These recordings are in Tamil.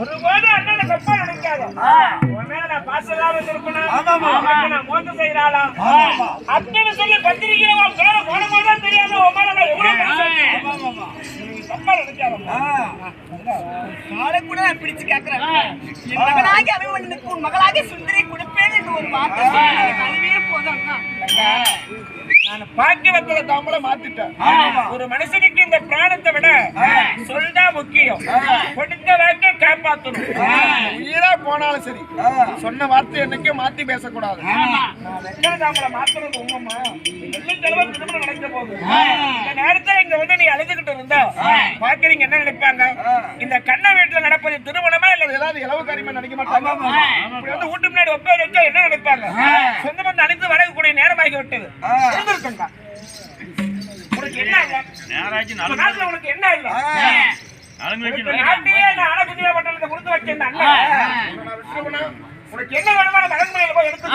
ஒருபோது அண்ணனை தப்பா நினைக்காத. உன் மேல நான் பாசலாம இருக்கணும். நான் மோசம் செய்யறாளாம் அத்தனை சொல்லி பத்திரிக்கை போன போதுதான் தெரியாம உன் மேல நான் எவ்வளவு தப்பா நினைக்காதம்மா. காலை கூட நான் பிடிச்சு கேட்கிறேன். என் மகளாகி அபிமன்யுக்கு உன் மகளாகி சுந்தரி கொடுப்பேன் என்று ஒரு வார்த்தை அதுவே போதும். நான் பாக்கியவத்துல தாமல மாத்திட்டேன். ஒரு மனுஷனுக்கு இந்த பிராணத்தை விட சொல்டா முக்கியம். கொடுத்த வாக்கை காப்பாற்றணும். உயிரா போனாலும் சரி சொன்ன வார்த்தை என்னைக்கே மாத்தி பேசக்கூடாது. நான் வெங்கட தாமலை மாத்துறது உண்மைமா வெள்ளிக்கிழமை திருமணம் நடக்க போகுது. இந்த நேரத்துல இங்க வந்து நீ அழுதுகிட்டு இருந்தா பாக்குறீங்க என்ன நினைப்பாங்க? இந்த கண்ண வீட்டுல நடப்பது திருமணமா இல்ல ஏதாவது இலவு காரியமா நினைக்க மாட்டாங்க. இப்படி வந்து வீட்டு முன்னாடி ஒப்பேர் வச்சா என்ன நினைப்பாங்க? சொந்த பந்தம் அழைத்து வரக்கூடிய நேரமாகி விட்டது. உனக்கு என்ன இல்ல? உனக்கு என்ன இல்ல? கொடுத்து வச்சேன் உனக்கு என்ன வேணுமான மகன்மையில போய் எடுத்து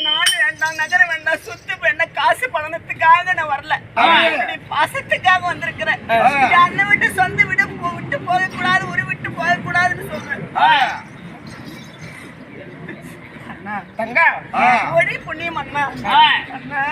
நாடு வேண்டாம் நகரம் வேண்டாம் சொத்து வேண்டாம் காசு பணத்துக்காக நான் வரல. பாசத்துக்காக வந்திருக்கிறேன். அண்ணன் விட்டு சொந்த விட்டு போக கூடாது ஒரு விட்டு போக கூடாதுன்னு சொல்றேன். தங்கா ஒரே புண்ணியம் அண்ணா. அண்ணா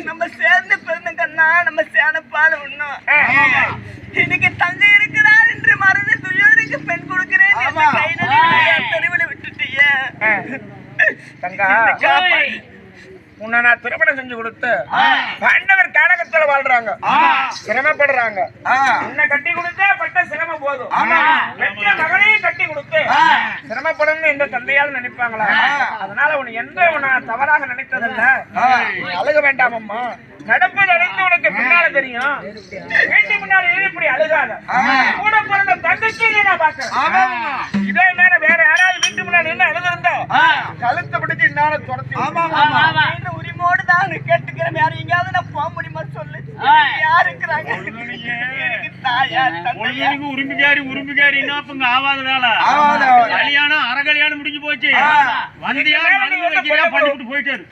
நம்ம சேர்ந்து பிறந்தக்கண்ணா நம்ம சேனப்பால ஒண்ணும் இன்னைக்கு தங்க இருக்கிறார் என்று மறந்து துயோருக்கு பெண் கொடுக்கிறேன் தெருவில் விட்டுட்டீங்க. தங்கா உன்னை நான் திருமணம் செஞ்சு கொடுத்து பாண்டவர் காலகத்துல வாழ்றாங்க சிரமப்படுறாங்க. உன்னை கட்டி கொடுத்தா பட்ட சிரமம் போதும். மகனையும் கட்டி கொடுத்து சிரமப்படும் எந்த தந்தையால் நினைப்பாங்களா? அதனால உன்னை எந்த தவறாக நினைத்ததில்ல. அழுக வேண்டாம் அம்மா. நடப்பது அனைத்து உனக்கு பின்னால தெரியும். வீட்டு முன்னாடி இப்படி அழுகாத. கூட பிறந்த தங்கச்சி நான் பாக்கிறேன். இதே நேர வேற யாராவது வீட்டு முன்னாடி என்ன அழுதிருந்தா கழுத்தை பிடிச்சு என்னால துரத்தி உரிமோடு தான் கேட்டுக்கிறேன். வேற எங்கேயாவது நான் போக முடியுமா சொல்லு? யாரு இருக்கிறாங்க? உரிமைக்காரி என்ன ஆவாத வேலை கல்யாணம் அரை கல்யாணம் முடிஞ்சு போச்சு. வந்தியா பண்ணிட்டு போயிட்டாரு.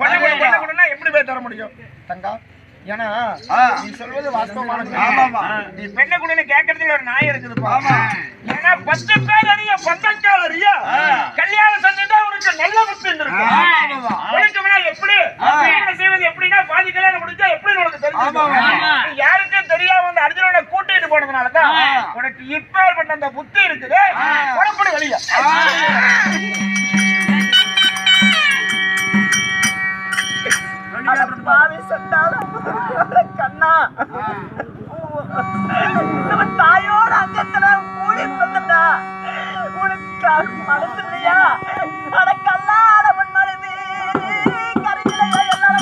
எப்படி போய் தர முடியும் தங்கா? ஏன்னா நீ சொல்வது வாஸ்தவமான நீ பெண்ணை குடின்னு கேட்கறதுல ஒரு நாய் இருக்குதுப்பா. ஏன்னா 10 பேர் அறிய பந்தக்கால் அறிய கல்யாணம் செஞ்சுட்டா உனக்கு நல்ல புத்தி இருந்திருக்கும். உனக்கு எப்படி செய்வது எப்படின்னா பாதி கல்யாணம் முடிஞ்சா எப்படி உனக்கு தெரியும்? யாருக்கும் தெரியாம வந்து அர்ஜுனனை கூட்டிட்டு போனதுனாலதான் உனக்கு இப்ப பண்ண அந்த புத்தி இருக்குது. உடம்புடி வெளியா கண்ணா நம்ம தாயோட அங்கத்துல கூடி வந்தா உனக்கு மனசு இல்லையா? அட கல்லாட மண்மனது கரையில எல்லாம்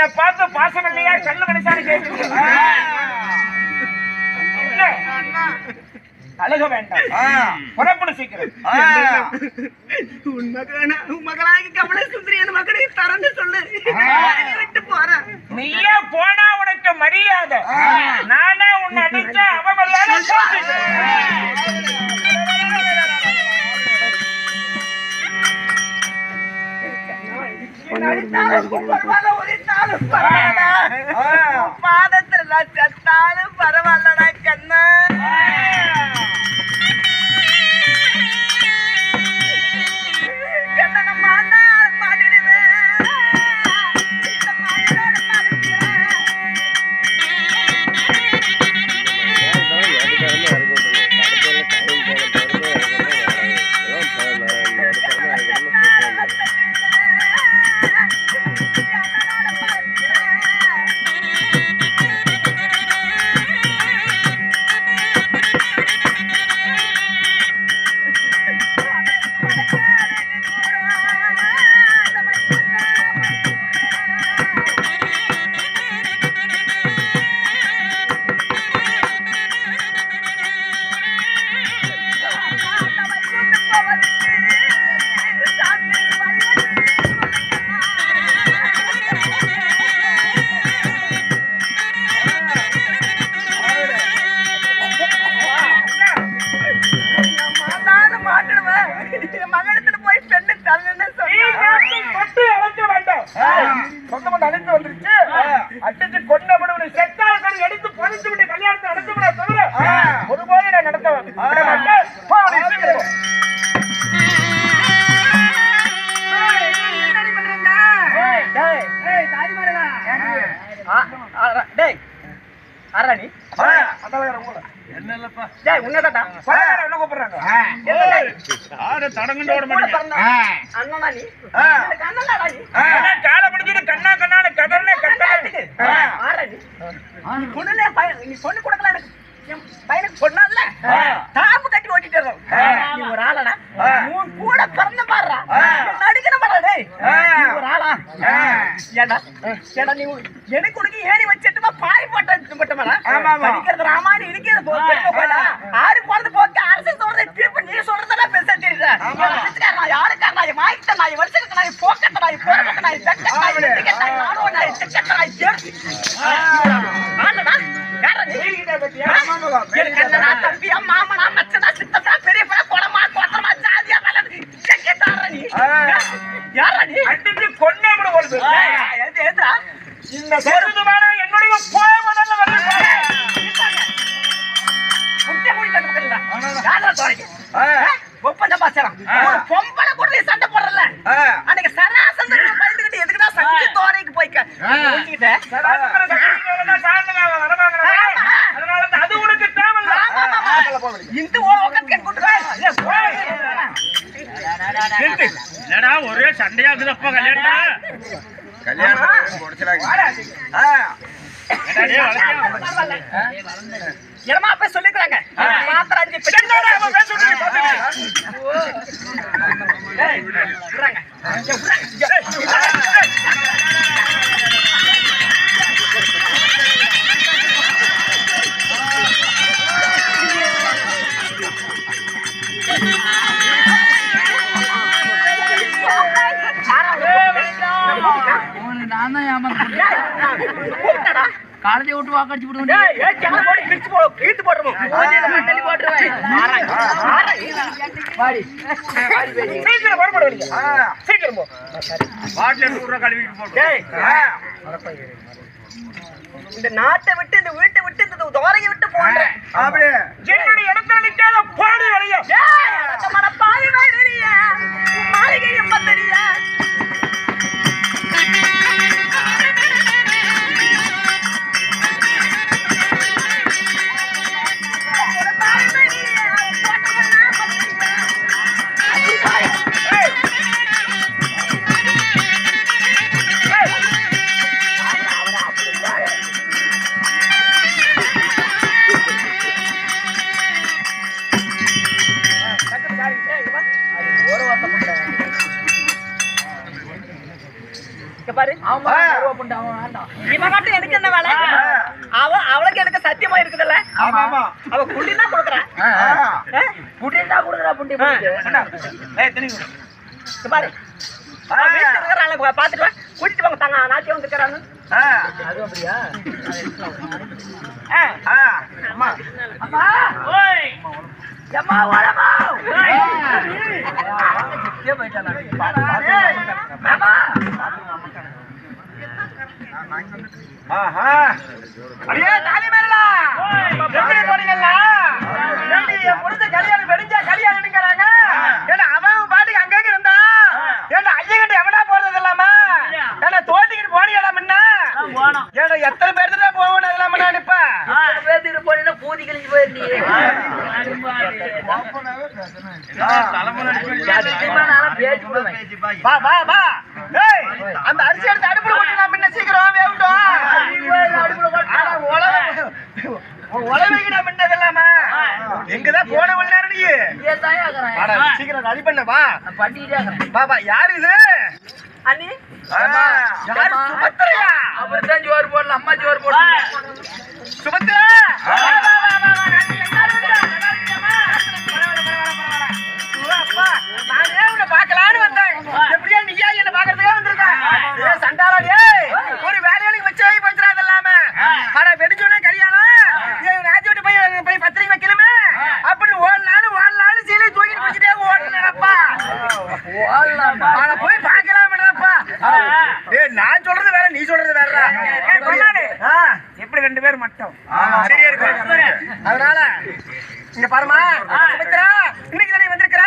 என்ன பார்த்து பாசம் இல்லையா கண்ணு கணிசான்னு கேட்டு அழக வேண்டாம், புறப்படு சீக்கிரம். உன் மகளாகி கமல சுந்தரி என் மகனை தரன்னு சொல்லு, விட்டு போறேன். நீயே போனா உனக்கு மரியாதை, நானா உன்னை அடிச்சா அவன் பாதத்துல செத்தாலும் பரவாயில்லடா கண்ணா. எனக்கு உனக்கு ஏணி வச்சுட்டுமா பாய் போட்டு ராமாயணம் இருக்கிறது ஆறு போறது போக்கு அரசு சொல்றதை தீர்ப்பு நீ சொல்றதெல்லாம் பேச தெரியுது. யாருக்கார நாய் வாய்த்த நாய் வருஷத்துக்கு நாய் போக்கட்ட நாய் போக்கட்ட நாய் தக்க நாய் டிக்கெட் நாய் நானோ நாய் டிக்கெட் நாய் சேர்த்து ஆனடா யாரா தம்பியா மாமனா மச்சனா சித்தப்பா பெரியப்பா கொடமா கோத்தமா ஜாதியா பல டிக்கெட் ஆறா நீ யாரா நீ அடிச்சு கொன்னே கூட வருது. ஏதா இந்த பொறுத்து மேல என்னுடைய கோபமடல வருது. முட்டை மூடி தரக்கறடா யாரா தோறிங்க ஒப்பந்த பாசலாம் ஒரு பொம்பள கூட நீ சண்டை போறல அன்னைக்கு சராசந்தர பயந்துக்கிட்டு எதுக்குடா சங்கி தோரைக்கு போய்க்க போய்க்கிட்ட சராசந்தர சங்கிங்க சாந்தங்க வரமாங்கறா. அதனால அது உனக்கு தேவல்ல. இந்த ஓகத்துக்கு கூட்டுடா என்னடா ஒரே சண்டையாக்குதப்பா கல்யாணம் முடிச்சறாங்க. என்னமா போய் சொல்லிக்கறாங்க மாத்திராஞ்சி பெண்ணோட அவ பேசுறது ஏய் விடுறாங்க காலேஜ் விட்டு வாக்கடிச்சு விடுவோம். இந்த நாட்டை விட்டு இந்த வீட்டை விட்டு இந்த தோரையை விட்டு போன்றேன். என்னுடைய இடத்துல நிக்காத பாடு வரையா பாதி மாளிகை எம்பத்தடியா பண்ணிட்டு அவன் வேண்டாம். இவன் மட்டும் எனக்கு என்ன வேலை? அவளுக்கு எனக்கு சத்தியமா இருக்குதுல்ல, அவ குண்டினா கொடுக்குறேன். புட்டின்னா கொடுக்குறா புண்டி பாரு வீட்டுல இருக்கிறாள் பாத்துட்டு கூட்டிட்டு வாங்க தாங்க நாட்டியம் வந்துக்கிறான்னு. அது அப்படியா? அம்மா அம்மா எம்மா ஓடமா அடியே தாலி மேலா எப்படி போனீங்களா? என் பொண்ணு கல்யாணம் வெடிஞ்சா கல்யாணம்ங்கிறாங்க. ஏன்னா அவன் பாட்டுக்கு அங்கங்க இருந்தா ஏன்னா ஐயங்கிட்ட எவனா போறது இல்லாம ஏன்னா தோட்டிக்கிட்டு போனியடா முன்ன ஏன்னா எத்தனை பேர் தான் போகணும் இல்லாம நான் இப்ப பேத்துக்கிட்டு போனீங்கன்னா பூதி கழிஞ்சு போயிருந்தீங்க. வா வா வா ஏய் அந்த அரிசி எடுத்து அடுப்புல போட்டு நான் முன்ன சீக்கிரம் வேவட்டும். உழவைக்கு நான் முன்னது இல்லாம எங்கதான் போன உள்ள நேரம் நீ சீக்கிரம் ரெடி பண்ண வா வா வா. யாரு இது? அண்ணி யாரு? சுபத்திரையா? அப்படித்தான் ஜோறு போடல, அம்மா ஜோறு போடல. சுபத்திரா பாக்கலான்னு வந்தேன். எப்படியா நீயா என்ன பாக்குறதுக்கே வந்திருக்க? சண்டாளா ஒரு வேலையாளுக்கு வச்சு போச்சுறாது இல்லாம ஆனா வெடிச்சோடனே கல்யாணம் ராஜி விட்டு போய் பத்திரிக்கை வைக்கணுமே அப்படின்னு ஓடலான்னு சீலை தூக்கிட்டு முடிச்சுட்டே ஓடலப்பா. போய் பாக்கலாம்ப்பா. நான் சொல்றது வேற, நீ சொல்றது வேற. எப்படி 2 பேர் மட்டும் சரியா இருக்கு. அதனால இங்க பாருமா சுமித்ரா, இன்னைக்கு தானே வந்திருக்கிற.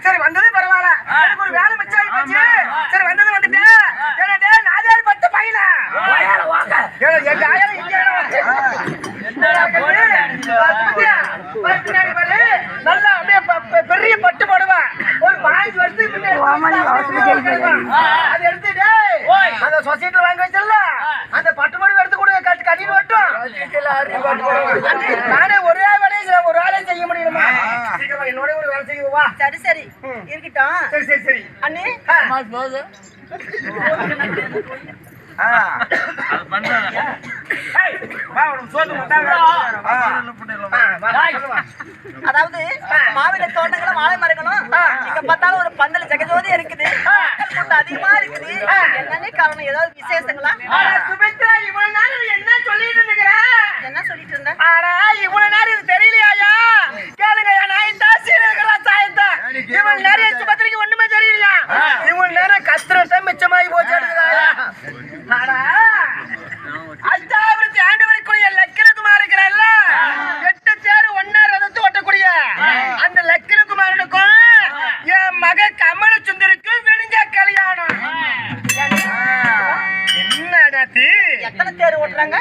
சரி வந்தது பரவாயில்ல, எனக்கு ஒரு வேலை மிச்சம் ஆகி போச்சு. சரி வந்தது வந்துட்டேன். நாதாரி 10 பையன எங்க ஆயாலும் இங்க நல்லா அப்படியே பெரிய பட்டு போடுவேன். ஒரு 5 வருஷத்துக்கு அது எடுத்துட்டு அந்த சொசைட்டில வாங்கி வச்சல அந்த பட்டு போடு எடுத்து கூட கட்டிட்டு வட்டும். நானே ஒரே வேலையை செய்ய முடியுமா? என்னோட ஒரு வேலை செய்வா. சரி சரி இருக்கட்டும். சரி சரி சரி அண்ணி அதாவது மாவில தோட்டங்களும் வாழை மரங்களும் இங்க பார்த்தாலும் ஒரு பந்தல் ஜெகஜோதி இருக்குது. மக்கள் கூட்டம் அதிகமா இருக்குது. என்னன்னு காரணம்? ஏதாவது விசேஷங்களா? சுமித்ரா இவ்வளவு நேரம் என்ன சொல்லிட்டு இருக்கிற? என்ன சொல்லிட்டு இருந்த? ஆனா இவ்வளவு நேரம் இது தெரியலையா? கேளுங்க, நான் தாசிரா சாயத்தா இவ்வளவு நேரம் சுபத்திரிக்கு ஒண்ணுமே தெரியலையா? இவ்வளவு நேரம் கத்திரத்தை மிச்சமாகி போச்சு. அஷ்டாவிரத்தி ஆண்டு வரைக்குரிய லக்கிரகுமார் இருக்கிறல்ல, 8 தேர் ஒன்னா ரதத்து ஓட்டக்கூடிய அந்த லக்கிரகுமாரனுக்கும் என் மக கமல சுந்தருக்கு விடிஞ்ச கல்யாணம். என்ன எத்தனை தேர் ஓட்டுறாங்க?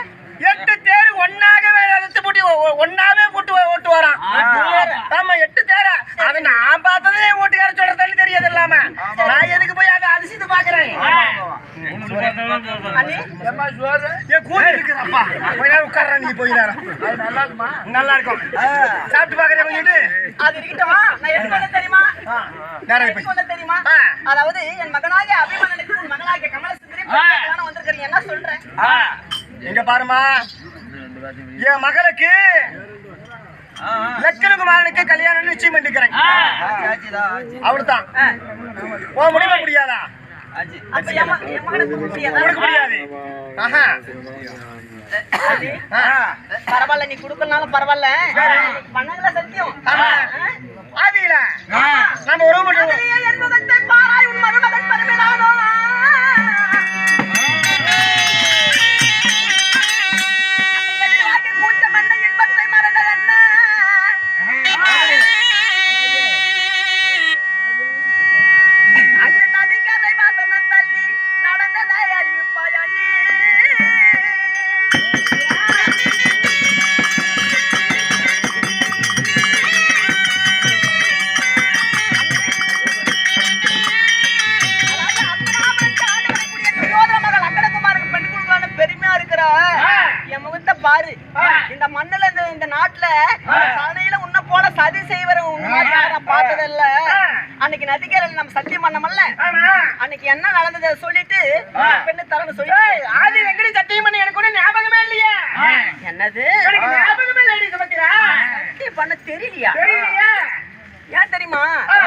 8 தேர் ஒன்னாகவே ரதத்து போட்டு ஒன்னாவே போட்டு ஓட்டு வரான். ஆமா 8 தேர. அது நான் பார்த்ததே ஓட்டுக்கார சொல்றதுன்னு தெரியாது இல்லாம நான் எதுக்கு போய் அதை அதிசயத்தை பாக்குறேன். நீ போய் நல்லா இருக்கும் சாப்பிட்டு பாக்குறேன். அது இருக்கட்டும். நான் எதுக்கு வந்தேன் தெரியுமா? தெரியுமா? அதாவது என் மகனாகிய அபிமன்னனுக்கு உன் மகனாகிய கமலசுந்தரி வந்திருக்கிறீங்க. என்ன சொல்றேன்? எங்க பாருமா, என் மகளுக்கு லக்கிரகுமாரனுக்கு கல்யாணம் நிச்சயம் பண்ணிக்கிறேன். அவளுதான் போக முடியுமா? முடியாதா? கொடுக்க முடியாது. பரவாயில்ல, நீ கொடுக்கறனாலும் பரவாயில்ல. பண்ணல சத்தியம். ஆதியில நம்ம உறவு பண்ணுவோம். என் முகத்தை பாராய் உன் மருமகன் பரமேனானோ பாரு. இந்த மண்ணுல இந்த நாட்டுல தலையில உன்ன போல சதி செய்வர பார்த்ததில்ல. அன்னைக்கு நதிக்கரையில் நம்ம சத்தியம் பண்ணமல்ல, அன்னைக்கு என்ன நடந்ததை சொல்லிட்டு பெண்ணு தரன்னு சொல்லி என்னது எனக்கு ஞாபகமே இல்லடி சுமக்கிறா. சத்தியம் பண்ண தெரியலையா? தெரியலையே. ஏன் தெரியுமா?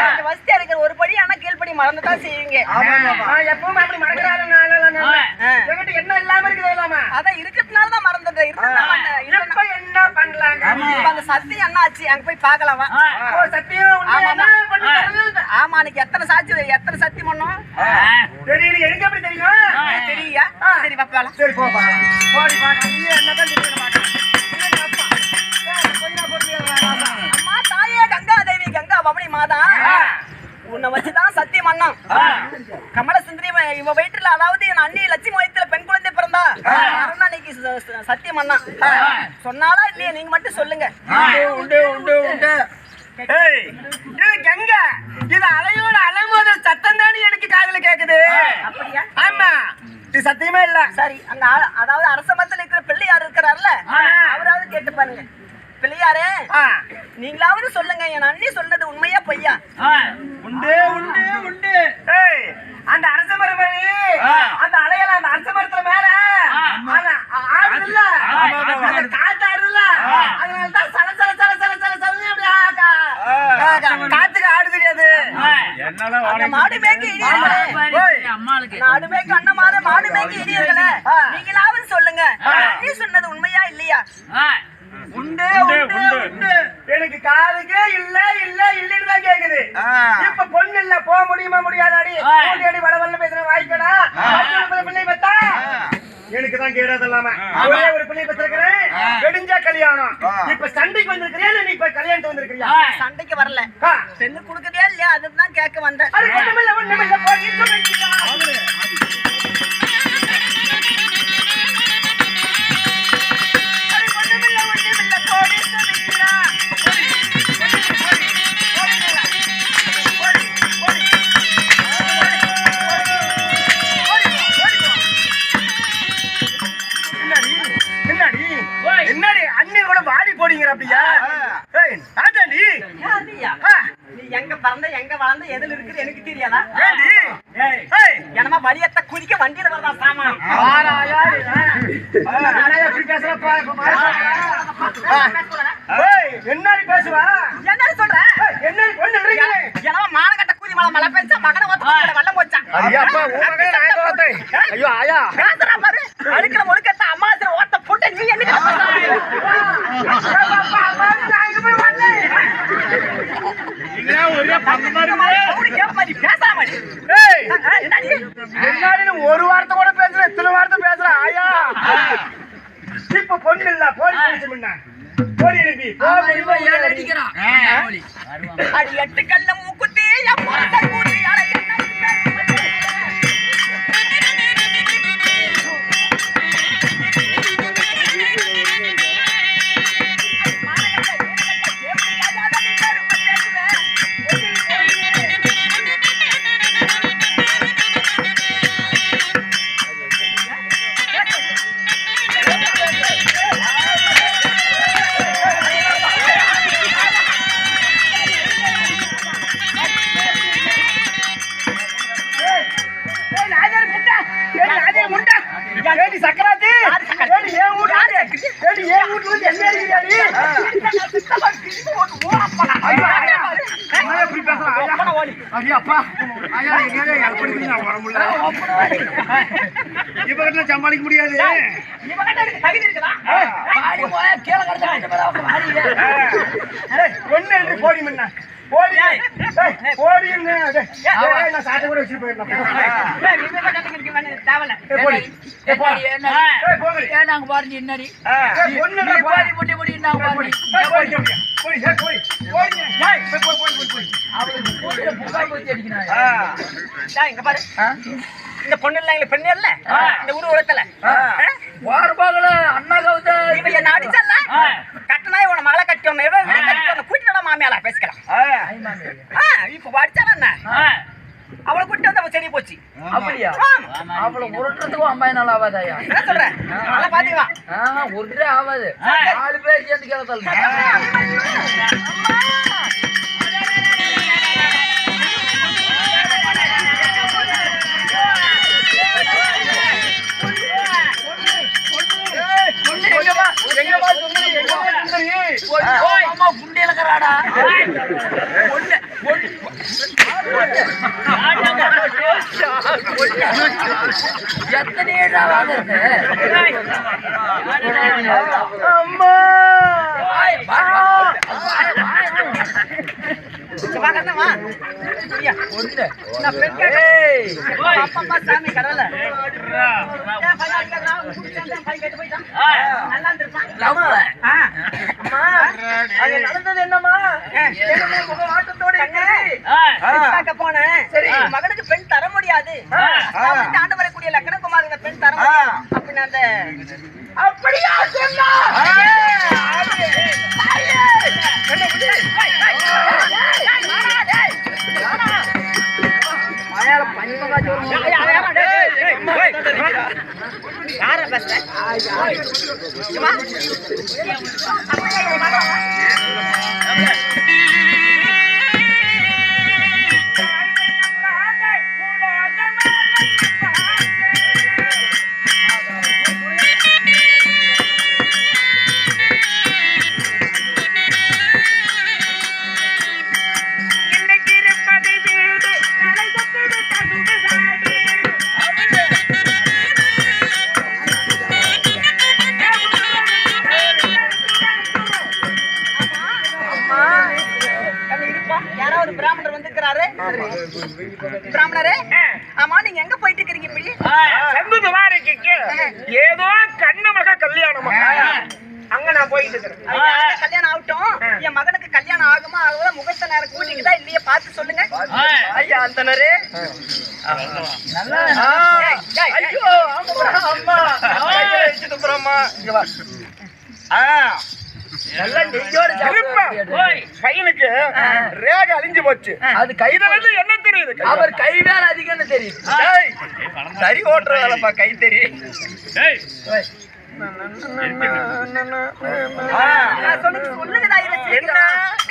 இந்த வசதியா இருக்கிற ஒரு படி ஆனா கீழ்படி மறந்துதான் செய்வீங்க. எப்பவுமே அப்படி மறக்கிறாருங்க. என்கிட்ட என்ன இல்லாம இருக்குது இல்லாம. அதான் இருக்கிறதுனாலதான் மறந்துட்டேன். இப்ப என்ன பண்ணலாங்க? அந்த சத்தியம் என்ன ஆச்சு? அங்க போய் பாக்கலாம் வா. சத்தியம் ஆமாமா. பண்ணி தரது. ஆமா, அன்னைக்கு எத்தனை சத்தியம் பண்ணோம் தெரியல. எனக்கு எப்படி தெரியும்? தெரியா? சரி பாக்கலாம். சரி போ பாக்கலாம். போடி பாக்கலாம். நீ என்னதான் தெரியும் பாக்கலாம். அம்மா தாயே கங்கா தேவி கங்கா பவனி மாதா உன்னை வச்சுதான் சத்தியம் பண்ணோம். கமல சுந்தரி இவ வயிற்றுல, அதாவது என் அண்ணி லட்சுமி வயிற்றுல பெண் குழந்தை பிறந்தா அன்னைக்கு சத்தியம் பண்ணா. சொன்னாலா இல்லையா? நீங்க மட்டும் சொல்லுங்க. உண்டு உண்டு உண்டு. ஏய், இது கங்கா. இது அலையோட அலைமோத சத்தம் தானே எனக்கு காதுல கேக்குது. அப்படியா? ஆமா, இது சத்தியமே இல்ல. சரி, அங்க அதாவது அரச மரத்துல இருக்கிற பிள்ளையார் இருக்கிறார்ல, அவராவது கேட்டு பாருங்க. பிள்ளையாரே, நீங்களாவது சொல்லுங்க, என் அண்ணி சொன்னது உண்மையா பொய்யா? உண்டு உண்டு உண்டு. ஏய், அந்த அரச மரமணி, அந்த அலையில அந்த அரச மரத்துல மேல ஆடுது இல்ல, அந்த காத்து ஆடுது இல்ல, அதனாலதான் சல சல சல சல சல சல காத்துக்கு ஆடு தெரியாது. அந்த மாடு மேய்க்க இடியர்களே, நாடு மேய்க்க அண்ணன் மாடு மேய்க்க இடியர்களே, நீங்களாவது சொல்லுங்க, அண்ணி சொன்னது உண்மையா இல்லையா? உண்டு உண்டு உண்டு. எனக்கு காதுக்கே இல்ல இல்ல இல்லன்னு தான் கேக்குது. இப்ப பொண்ணு இல்ல, போக முடியுமா முடியாதாடி? அடி வளவல்ல பேசுற வாய்க்கடா. பிள்ளை பத்தா எனக்கு தான் கேடாது இல்லாம ஒரே ஒரு பிள்ளை பத்திருக்கிறேன். வெடிஞ்சா கல்யாணம். இப்ப சண்டைக்கு வந்திருக்கிறியா இல்ல நீ இப்ப கல்யாணத்துக்கு வந்திருக்கிறியா? சண்டைக்கு வரல, பெண்ணு குடுக்கறியா இல்லையா அதுதான் கேட்க வந்தேன். அது ஒண்ணுமில்ல ஒண்ணுமில்ல போய் என்னடி அண்ணி கூட வாடி போடுங்கிற அப்படியா? நீ எங்க பிறந்த எங்க வளர்ந்த எதுல இருக்குது எனக்கு தெரியாதா? என்னமா வலியத்த குதிக்க வண்டியில வரதா சாமான். என்னடி பேசுவா? என்ன சொல்ற? என்ன என்னமா மானகட்ட கூதி மலை மலை பேச மகனை ஒத்த வெள்ளம் போச்சான். ஐயோ ஆயா பேசுறா பாரு. அழுக்கிற முழுக்கத்த அம்மாசிர ஓத்த போட்டு நீ என்ன ஒரு வார்த்தை கூட பேசுற, இத்தனை வார்த்தை பேசுற ஆயா. இப்ப பொண்ணு இல்ல, போடி போடி எழுப்பி அடி எட்டு கல்ல மூக்குத்தி சக்கராத்தி சமாளிக்க முடியாது. ஒண்ணு என்று போடி முன்ன போடி போடி நான் சாட்டை கூட வச்சுட்டு போயிடலாம். நாங்க பாருங்க என்னடி முட்டி முட்டி நாங்க இந்த பொண்ணு இல்ல எங்க பெண்ணு இல்ல இந்த ஊர் உலகத்துல வாரபாகல அண்ணா கவுதா இப்ப என்ன அடிச்சல்ல கட்டனா இவன மகளை கட்டணும் கூட்டிட்டு மாமியால பேசிக்கலாம். இப்ப அடிச்சால என்ன அவளை கூட்டி வந்து அவ சரி போச்சு. அப்படியா? அவளை உருட்டுறதுக்கும் 50 நாள் ஆகாதாயா? என்ன சொல்றேன்? நல்லா பாத்தீங்களா? ஒருத்தரே ஆகாது, 4 பேர் சேர்ந்து கேட்கல. எங்கம்மா எத்தனை ஏழாவது அம்மா ஒண்ணு நான் பெண் அப்பா சாமி கடவுள நல்லா இருந்திருப்பான். அங்க நடந்தது என்னம்மா ஆட்டத்தோட பார்க்க போனேன். சரி மகனுக்கு பெண் தர முடியாது. ஆண்டு வரக்கூடிய லக்னகுமாரங்க பெண் தர முடியாது அப்படின்னு அந்த அப்படியா சொன்னா யார பேச யாராவது பிராமணர் வந்திருக்கிறாரு. பிராமணரே, ஆமா நீங்க எங்க போயிட்டு இருக்கீங்க இப்படி? சங்குதுவாரிக்கு ஏதோ கண்ணமக கல்யாணமா அங்க நான் போயிட்டு இருக்கிறேன். கல்யாணம் ஆகட்டும். என் மகனுக்கு கல்யாணம் ஆகுமா ஆகுதா முகத்த நேரம் கூட்டிக்குதா இல்லையே பார்த்து சொல்லுங்க. ஐயா அந்தனரே ஐயோ அம்மா அம்மா இங்க வா. பையனுக்கு ரேக அழிஞ்சு போச்சு. அது கையில என்ன தெரியுது? அவர் கை வேலை அதிகம்னு தெரியுது. சரி ஓட்டுற வேலைப்பா கை தெரியும். சொல்லுங்கடா என்ன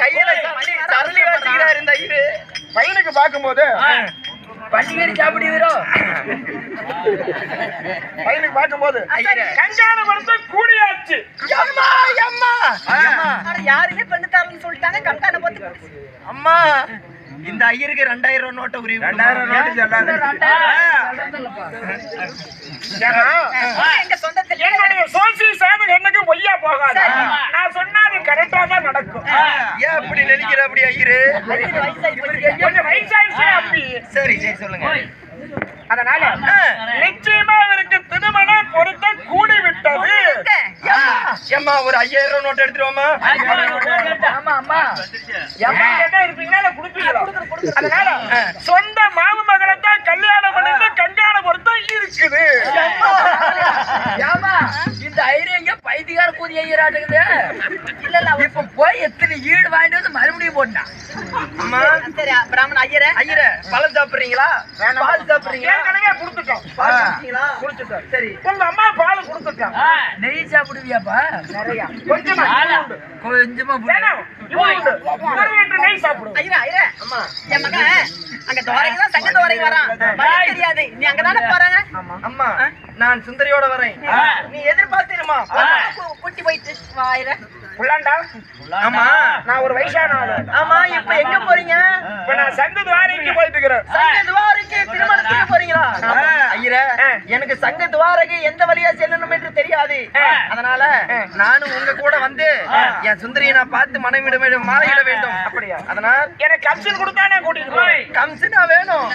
கையில தரலி வச்சுக்கிறாரு இந்த ஐயரு. பையனுக்கு பார்க்கும்போது பண்டிகை சாப்பிடுவீரோ? பையனுக்கு பார்க்கும்போது கஞ்சான மரத்தை கூடியாச்சு. யாருமே பெண்ணு தரணும்னு சொல்லிட்டாங்க. கண்காண பார்த்து அம்மா இந்த ஐயருக்கு 2000 ரூபாய் நோட்டை உரிவு. 2000 நோட்டு எங்க சொந்தத்தில் என்னுடைய சோசி சாதக என்னக்கு பொய்யா போகாது. நான் சொன்னா அது கரெக்டா தான் நடக்கும். ஏன் அப்படி நினைக்கிற அப்படி ஐயரு? கொஞ்சம் வயசாயிடுச்சு அப்படி. சரி சரி சொல்லுங்க. அதனால நிச்சயமா அவருக்கு திருமணம் பொருத்த கூடி விட்டது. ஏம்மா ஒரு 5000 ரூபாய் நோட்டு எடுத்துருவோமா? ஆமா அம்மா இருப்பீங்களா குடுப்பீங்களா? அதனால சொந்த மாமு மகளை தான் கல்யாணம் பண்ணி கங்கான பொருத்தம் இருக்குது. ஏமா இந்த ஐயங்க பைத்தியக்கார கூதி ஐயராட்டுக்குது. இல்ல இல்ல இப்ப போய் எத்தனை ஈடு வாங்கிட்டு வந்து மறுபடியும் போட்டான். அம்மா சரி பிராமண ஐயரே ஐயரே பழம் சாப்பிடுறீங்களா? பால் சாப்பிடுறீங்களா? ஏற்கனவே கொடுத்துட்டோம். பால் சாப்பிட்டீங்களா? கொடுத்துட்டோம். சரி உங்க அம்மா பால் கொடுத்துட்டாங்க. நெய் சாப்பிடுவியாப்பா? நிறைய கொஞ்சமா கொஞ்சமா நெய் சாப்பிடுவோம். ஐயரே ஐயரே அம்மா என் மகன் அங்க தோரைக்கு தான் சங்க தோரைக்கு வரான். தெரியாது நீ அங்கதானே போறாங்க. அம்மா நான் சுந்தரியோட வரேன். நீ எதிர்பார்த்திருமா? கூட்டி போயிட்டு வாயிர புள்ளாண்டா. ஆமா நான் ஒரு வயசான ஆளு. ஆமா இப்ப எங்க போறீங்க? இப்ப நான் சங்க துவாரைக்கு போயிட்டு இருக்கிறேன். சங்க துவாரைக்கு திருமணத்துக்கு போறீங்களா? ஐயரே எனக்கு சங்க துவாரைக்கு எந்த வழியா செல்லணும் என்று தெரியாது. அதனால நானும் உங்க கூட வந்து என் சுந்தரியை நான் பார்த்து மனைவிட வேண்டும் மாலையிட வேண்டும். அப்படியா? அதனால எனக்கு கம்சன் கொடுத்தானே கூட்டிட்டு போய் கம்சனா வேணும்.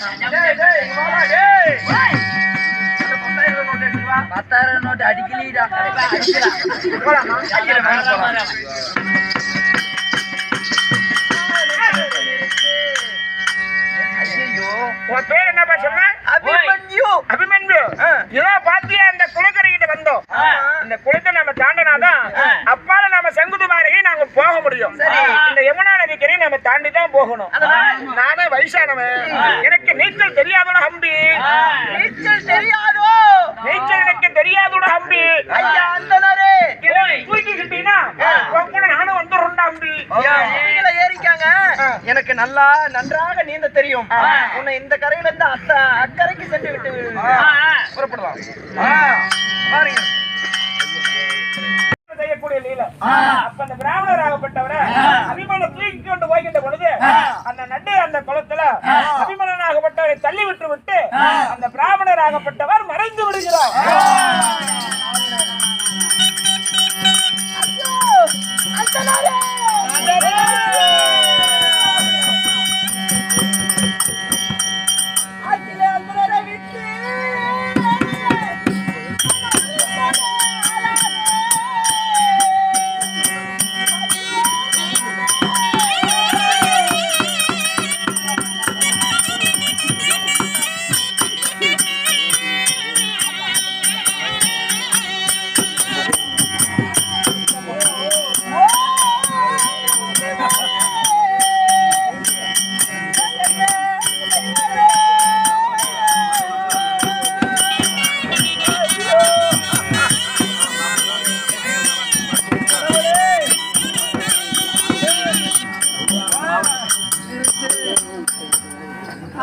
10,000 நோட்டு அடிக்கலீடா. ஐயோ உன் பேர் என்னப்பா சொன்ன? அபிமன்யு. அபிமன்யு இதான் பாத்தியா இந்த குளக்கரைகிட்ட வந்தோம். இந்த குளத்தை நம்ம தாண்டினாதான் அப்பால நம்ம செங்குதுமாரையை நாங்க போக முடியும். இந்த யமுனா நதிக்கரையை நம்ம தாண்டி தான் போகணும். நானே வயசானவன். எனக்கு நீச்சல் தெரியாதோட ஹம்பி. நீச்சல் தெரியாதோ? நீச்சல் எனக்கு தெரியாதோட ஹம்பி. ஐயா அந்தனரே தூக்கிக்கிட்டீங்கன்னா கூட நானும் வந்துடுறேன்டா ஹம்பி. ஏறிக்காங்க. எனக்கு நன்றாக நீந்த தெரியும். உன்னை இந்த கரையில இருந்து அக்கறைக்கு சென்று விட்டு புறப்படலாம். பாருங்க செய்யக்கூடிய லீலை. அப்ப அந்த பிராமணராகப்பட்டவரை அபிமனை தூக்கி கொண்டு போய்கின்ற பொழுது அந்த நடு அந்த குளத்துல அபிமனாகப்பட்டவரை தள்ளி விட்டு அந்த வருகிறோம்.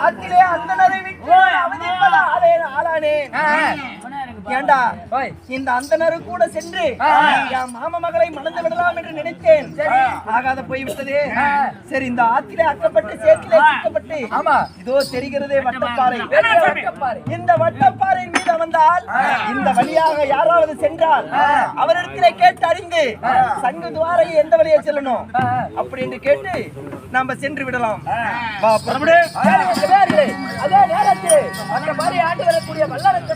ஆத்திலே அந்தனரை விட்டு அவதிப்பட ஆளானே. ஏண்டா இந்த அந்தனரு கூட சென்று என் மாமா மகளை மணந்து விடலாம் என்று நினைத்தேன். ஆகாத போய்விட்டதே. சரி, இந்த ஆத்திலே அக்கப்பட்டு சேற்றிலே சிக்கப்பட்டு இதோ தெரிகிறதே வட்டப்பாறை. இந்த வட்டப்பாறை மீது அமர்ந்தால் இந்த வழியாக யாராவது சென்றால் அவரிடத்திலே கேட்டு அறிந்து சங்கு துவாரை எந்த வழியை செல்லணும் அப்படி என்று கேட்டு நாம சென்று விடலாம். அதே நேரத்தில் அந்த மாதிரி ஆண்டு வரக்கூடிய வல்லரசு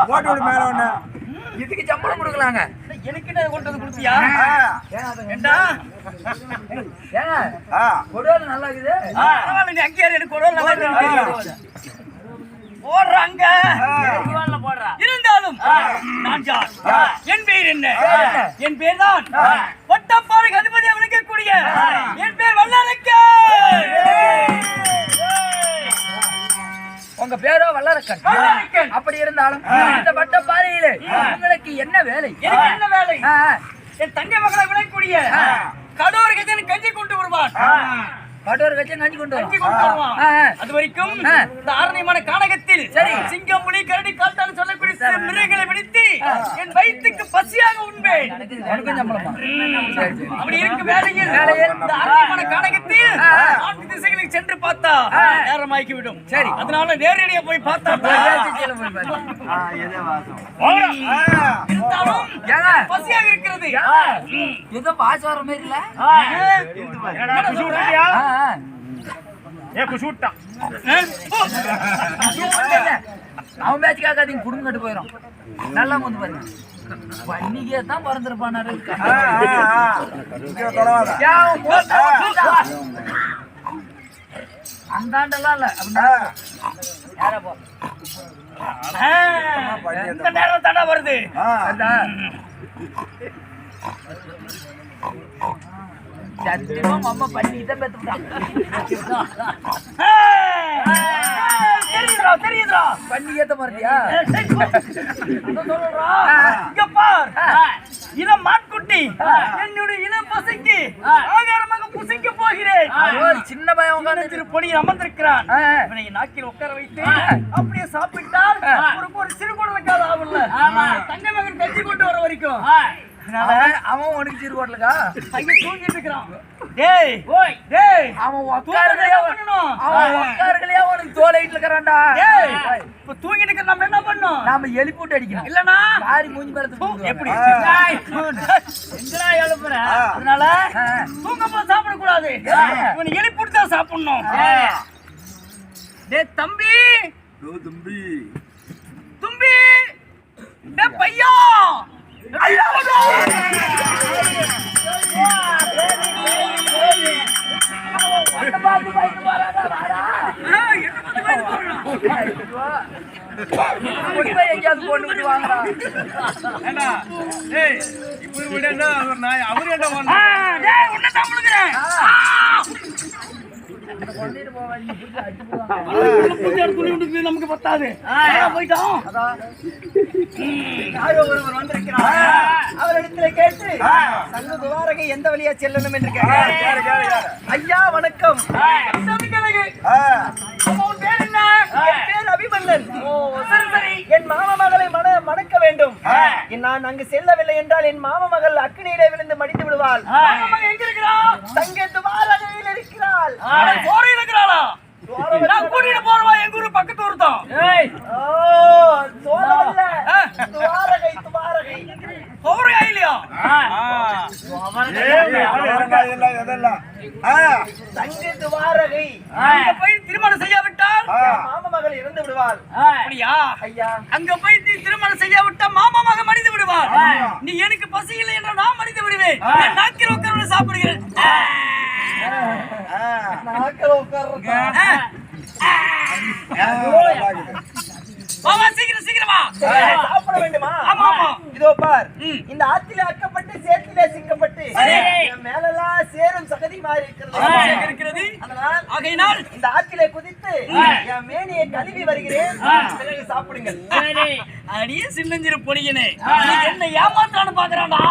போட்டு மேல ஒண்ணு இதுக்கு சம்பளம் கொடுக்கலாங்க. எனக்கு என்ன கொண்டு வந்து கொடுத்தியா? ஏண்டா கொடோல் நல்லா இருக்குது. பரவாயில்ல, நீ அங்கேயே எனக்கு கொடோல் நல்லா இருக்கு. போடுறாங்க இருந்தாலும் நான் யார்? என் பெயர் என்ன? என் பேர் தான் வட்டப்பாறை அதிபதி விளக்கக்கூடிய என் பேர் வல்லரக்கன். உங்க பேரோ வல்லரக்கன். அப்படி இருந்தாலும் இந்த வட்டப்பாறையிலே உங்களுக்கு என்ன வேலை? எனக்கு என்ன வேலை? என் தங்கை மகளை விளக்கக்கூடிய கடோர் கஜன் கஞ்சி கொண்டு வருவான். கடோர் கட்சி நஞ்சு கொண்டு வருவான். அது வரைக்கும் இந்த ஆரணியமான கானகத்தில் சிங்கம், புலி, கரடி, காட்டான் சொல்லக்கூடிய மிருகங்களை பிடித்து என் வயிற்றுக்கு பசியாக உண்பேன். அப்படி இருக்கும் வேளையில் இந்த ஆரணியமான கானகத்தில் நான்கு திசைகளுக்கு சென்று பார்த்தா நேரமாக்கி விடும். சரி, அதனால நேரடியா போய் பார்த்தா இருந்தாலும் பசியாக இருக்கிறது. ஏதோ பாச வர மாதிரி இல்ல. அவன் பேச்சு காக்காதீங்க, குடும்பம் கட்டு போயிடும். நல்லா வந்து பாருங்க, பன்னிக்கே தான் பறந்துருப்பானாரு. அந்தாண்டெல்லாம் இல்ல. இந்த நேரம் தடா வருது. சத்தியமா அம்மா பண்ணிதான் பெத்துட்டான். தெரியுதுடா பண்ணிக்கேத்த மாதிரியா? இங்க பார், இனம் மான்குட்டி என்னுடைய இனம் பசிக்கு ஆகாரமாக புசிக்க போகிறேன். சின்ன பையன் உட்கார்ந்து பொடியில் அமர்ந்திருக்கிறான். இவனை நாக்கில் உட்கார வைத்து அப்படியே சாப்பிட்டால் ஒரு சிறு குடலுக்காக ஆகும்ல. தங்க மகன் கஞ்சி கொண்டு வர வரைக்கும் அவன் உனக்கு சீர் போட்டலக்கா பையன் தூங்கிட்டு இருக்கிறான். டேய் ஓய் டேய் அவன் உட்காருகளையே உனக்கு தோலைட்டு இருக்கிறான்டா. டேய் இப்ப தூங்கிட்டு இருக்க நம்ம என்ன பண்ணோம்? நாம எலி போட்டு அடிக்கணும். இல்லனா யாரி மூஞ்சி மேல எப்படி எங்கடா எழுப்புற? அதனால தூங்கப்போ சாப்பிட கூடாது. இவன் எலி போட்டு தான் சாப்பிடணும். டேய் தம்பி தம்பி தும்பி டேய் பையா ஐயா எங்கேயாவது கொண்டு விட்டு வாங்கடா. கொண்டுட்டு போவேன் நமக்கு பத்தாது போயிட்டோம். யாரோ ஒருவர் வந்திருக்கிறார். அவரிடத்துல கேட்டு சங்க துவாரகை எந்த வழியா செல்லணும் என்று கேட்கிறார். ஐயா வணக்கம். உன் பேர் என்ன? என் பேர் அபிமன்னன். என் மாமா மகளை மணக்க வேண்டும். நான் அங்கு செல்லவில்லை என்றால் என் மாமா மகள் அக்னியிலே விழுந்து மடிந்து விடுவாள். எங்க இருக்கிறான்? சங்க துவாரகையில் இருக்கிறாள். போற இருக்கிறாளா? நான் கூட்டிட்டு போறவா எங்க ஊரு பக்கத்து ஊர் தான். ஓ சோழவல்ல. துவாரகை துவாரகை போறே இல்லையா? சங்க துவாரகை அங்க போய் திருமணம் செய்யாவிட்டால் மாமா மகள் இறந்து விடுவாள். அப்படியா? ஐயா அங்க போய் நீ திருமணம் செய்யாவிட்டா மாமா மக மடிந்து விடுவார். நீ எனக்கு பசி இல்லை என்றால் நான் மடிந்து விடுவேன். நான் நாக்கில் உட்கார்ந்து சாப்பிடுகிறேன். நாக்கில் உட்கார்றேன். மாமா சீக்கிரம் சீக்கிரமா சாப்பிட வேண்டுமா? ஆமா ஆமா. இதோ பார், இந்த ஆத்திலே அக்கப்பட்டு சேத்திலே சிக்கப்பட்டு என் மேலெல்லாம் சேரும் சகதி மாதிரி இருக்கிறது. அதனால் ஆகையினால் இந்த ஆத்திலே குதித்து என் மேனியை கழுவி வருகிறேன். பிறகு சாப்பிடுங்கள். அடியே சின்னஞ்சிறு பொடியனே, நீ என்ன ஏமாத்தான்னு பாக்குறானா?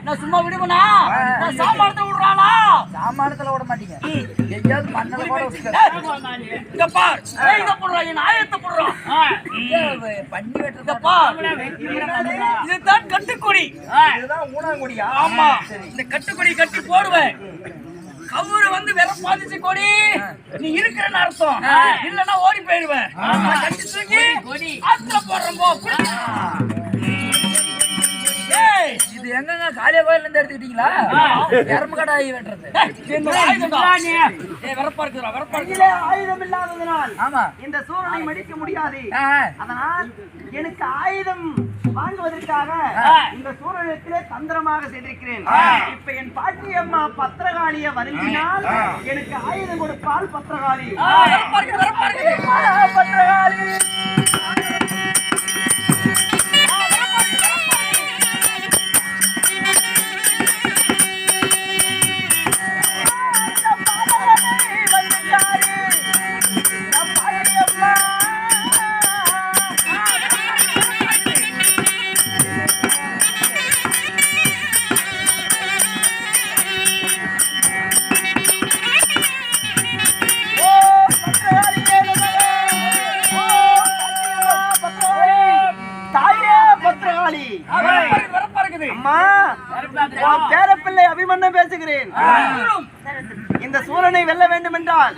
நான் சும்மா விடுவனா? நான் சாமானத்தை விடுறானா? சாமானத்துல விட மாட்டீங்க. எங்கேயாவது மண்ணல கூட வச்சுக்க. இங்க பார், இத போடுறா, என் ஆயத்தை போடுறான். பண்ணி வெட்டுறத பார், இதுதான் கட்டுக்கொடி. இதுதான் ஊனாங்குடியா? ஆமா, இந்த கட்டுக்கொடி கட்டி போடுவேன். கவுரு வந்து வெற பாதிச்சு கொடி நீ இருக்கிறன்னு அர்த்தம். இல்லன்னா ஓடி போயிடுவேன். கட்டி தூக்கி ஆத்துல போடுறோம் போ. இது எங்கங்க காளியா கோயில்ல இருந்து எடுத்துக்கிட்டீங்களா? எறும்பு கடாய் வெட்டுறது. வெறப்பா இருக்குதுடா, வெறப்பா இருக்கு. கையிலே ஆயுதம் இல்லாததனால் ஆமா இந்த சூரனை மடிக்க முடியாது. அதனால் எனக்கு ஆயுதம் வாங்குவதற்காக இந்த சூரனிடத்திலே தந்திரமாக சென்றிருக்கிறேன். இப்ப என் பாட்டி அம்மா பத்திரகாளிய வருந்தினால் எனக்கு ஆயுதம் கொடுப்பால் பத்திரகாளி. வெறப்பா இருக்கு, வெறப்பா இருக்கு. பத்திரகாளி அம்மா, உன் பேரப்பிள்ளை அபிமன்னன் பேசுகிறேன். இந்த சூரனை வெல்ல வேண்டும் என்றால்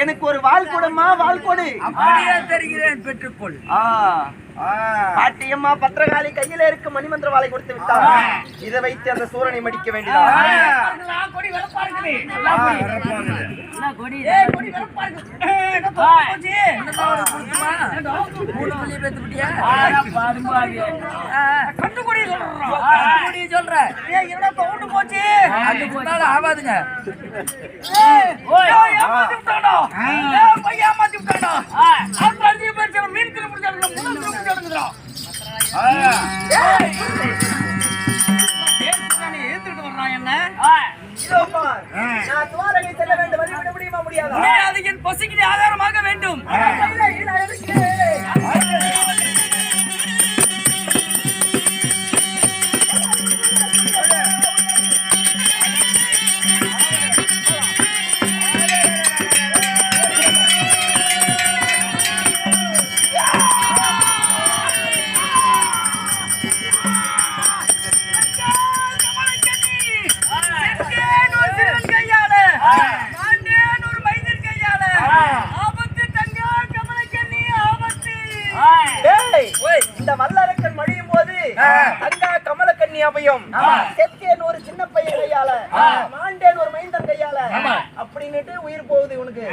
எனக்கு ஒரு வாள் கொடுமா, வாள் கொடு. அப்படியே தருகிறேன், பெற்றுக்கொள். பாட்டியம்மா பத்திரகாளி கையில இருக்க மணிமந்திர வாளை கொடுத்து விட்டார். இதை வைத்து அந்த சூரனை மடிக்க வேண்டியதான். கொடி வெறப்பா இருக்குது. கொடி கொடி வெறப்பா இருக்கு. கட்டுக்கொடி சொல்ற என்ன தோண்டு போச்சு. அது முன்னால ஆவாதுங்க. ஏமாத்தி விட்டாடா, பையன் ஏமாத்தி விட்டாடா. அஞ்சு பேர் மீன் கிளி முடிச்சாங்க, மூணு கிளி முடிச்சாடுங்கடா. ஏத்துக்கிட்டு வர்றான் என்ன? இதோ பார், நான் துவாரகை செல்ல வேண்டும். வழிவிட முடியுமா, முடியாதா? அதுக்கு பசிக்கு ஆதாரமாக வேண்டும். நீ அபயம், செத்தேன் ஒரு சின்ன பையன் கையால, மாண்டேன் ஒரு மைந்தன் கையால அப்படின்னுட்டு உயிர் போகுது உனக்கு.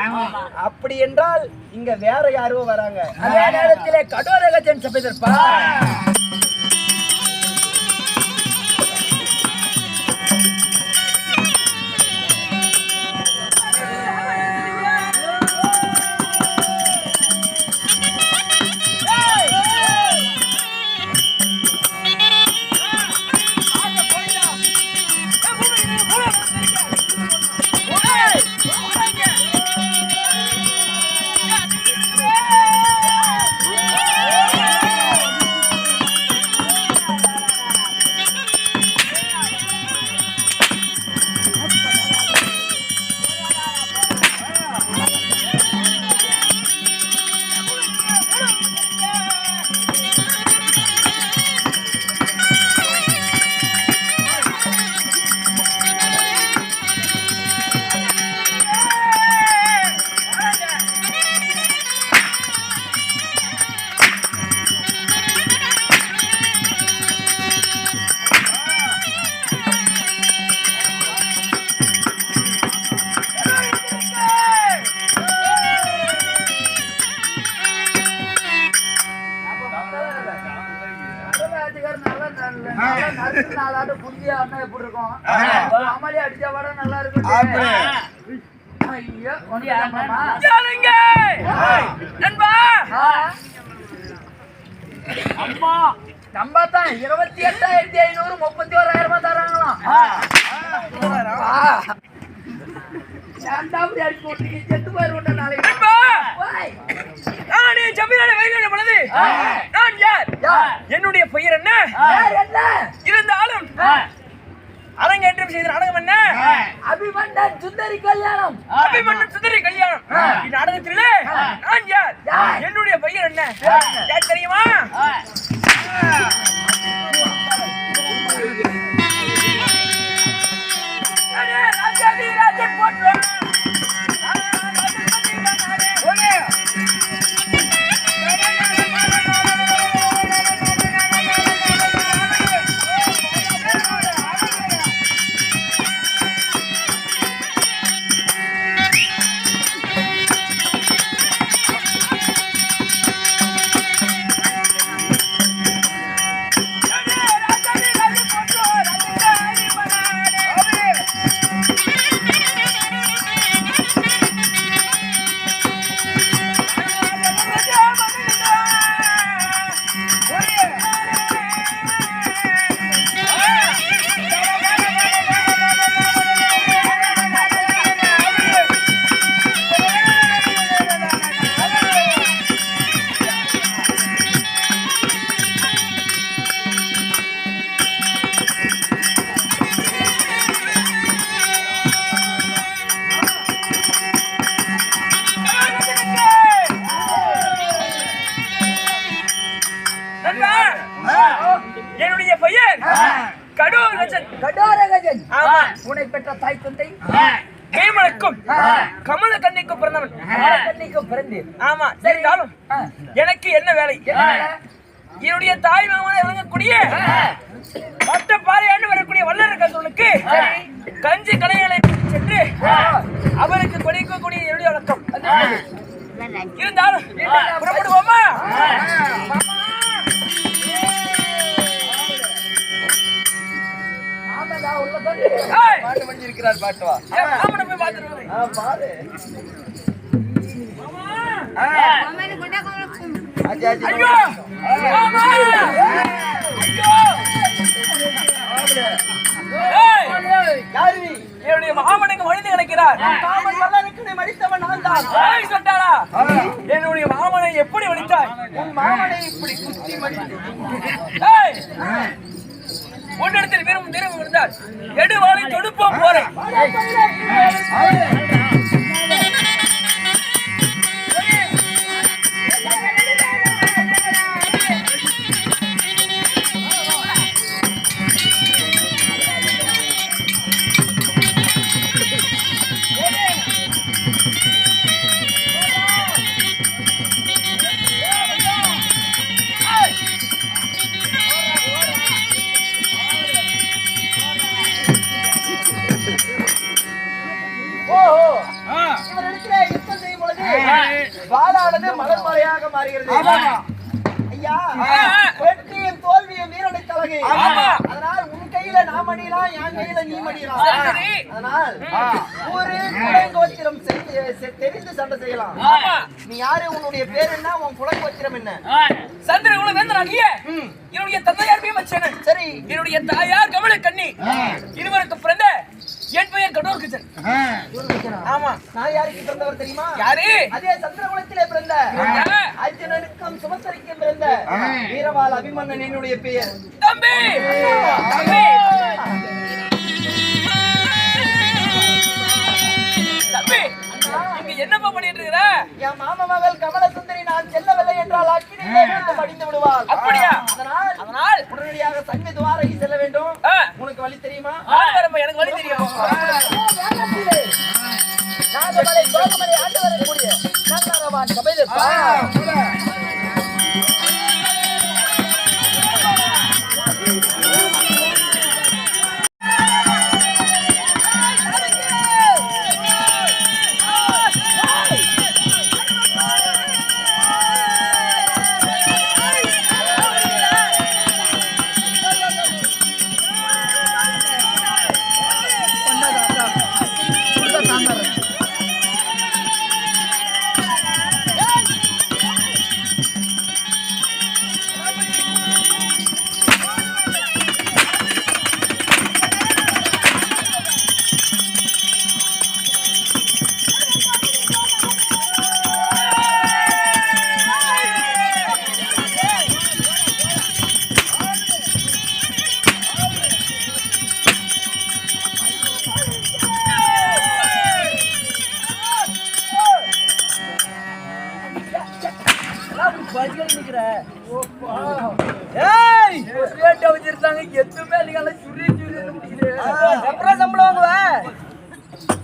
அப்படி என்றால் இங்க வேற யாரோ வராங்க. அதே நேரத்திலே கடோரகஜன் சபைதற்பா புதியா எப்படி இருக்கும் அமளி அடிச்சா வர நல்லா இருக்கும். ஐயோ அம்மா நம்ம தான் 28,500 31,000 தராங்களாம். செத்து போயிருவோம் நாளைக்கு. என்னுடைய பெயர் என்ன இருந்தாலும் அரங்கேற்றம் செய்த நாடகம் என்ன? அபிமன்னன் சுந்தரி கல்யாணம். அபிமன்னன் சுந்தரி கல்யாணம். இந்நாடகத்திலே நான் யார்? என்னுடைய பெயர் என்ன யார் தெரியுமா? ராஜாதிராஜன் போற்றுவான். என்னுடைய பெயர் கடோரகஜன். கடோரகஜன் உன்னை பெற்ற தாய் தந்தை கேமலுக்கும் கமல கண்ணிக்கும் பிறந்தவன். கண்ணிக்கும் பிறந்தேன். ஆமா சரிதாலும் எனக்கு என்ன வேலை? என்னுடைய தாய் மாமனை விளங்கக்கூடிய மற்ற பாறையாண்டு வரக்கூடிய வல்லரசு கந்தனுக்கு கஞ்சி கலைகளை சென்று அவருக்கு கொடுக்கக்கூடிய என்னுடைய வழக்கம். இருந்தாலும் புறப்படுவோமா? இருக்கிறார் பாட்டுவா போய் பாத்துருவாரு. ஐயோ என்னுடைய மாமனுக்கு மனித கிடைக்கிறார். சொன்னாரா என்னுடைய மாமனை எப்படி வலித்தாய்? உன் மாமனை இப்படி குத்தி மடித்து உன்னிடத்தில் விரும்பும் திரும்ப இருந்தால் எடுவாளை தொடுப்போம் போறேன். ஓஹோ இவரிடத்திலே யுத்தம் செய்யும் பொழுது வாளானது மலர் மலையாக மாறுகிறது. ஐயா வெற்றியும் தோல்வியும் வீரனுக்கு அழகு. அதனால் உன் கையில நான் மடியலாம், என் கையில நீ மடியலாம். அதனால் ஒரு குலங்கோத்திரம் தெரிந்து சண்டை செய்யலாம். நீ யாரு, உன்னுடைய பேர் என்ன, உன் குலங்கோத்திரம் என்ன? சந்திர வேந்தனாகிய என்னுடைய தந்தையார் பீமசேனன், சரி. என்னுடைய தாயார் கமலக்கண்ணி, இருவருக்கு பிறந்த என் பெயர் கடோர்கிச்சன். ஆமா, நான் யாருக்கு பிறந்தவர் தெரியுமா? யாரு? அதே சந்திரகுலத்திலே பிறந்த அர்ஜுனனுக்கும் சுமந்தரிக்கும் பிறந்த வீரவாள் அபிமன்னன் என்னுடைய பெயர். தம்பி தம்பி தம்பி, இங்க என்னப்பா பண்ணிட்டு இருக்கிற? என் மாமா மகள் கமலசுந்தரி நான் செல்லவில்லை என்றால் அக்கினியிலே விழுந்து மடிந்து விடுவாள். அப்படியா? அதனால் உடனடியாக சங்கி துவாரகை செல்ல வேண்டும். உனக்கு வழி தெரியுமா? எனக்கு வழி தெரியும். நாகமலை கோகமலை ஆண்டு வரக்கூடிய நந்தரவான் கபிலப்பா.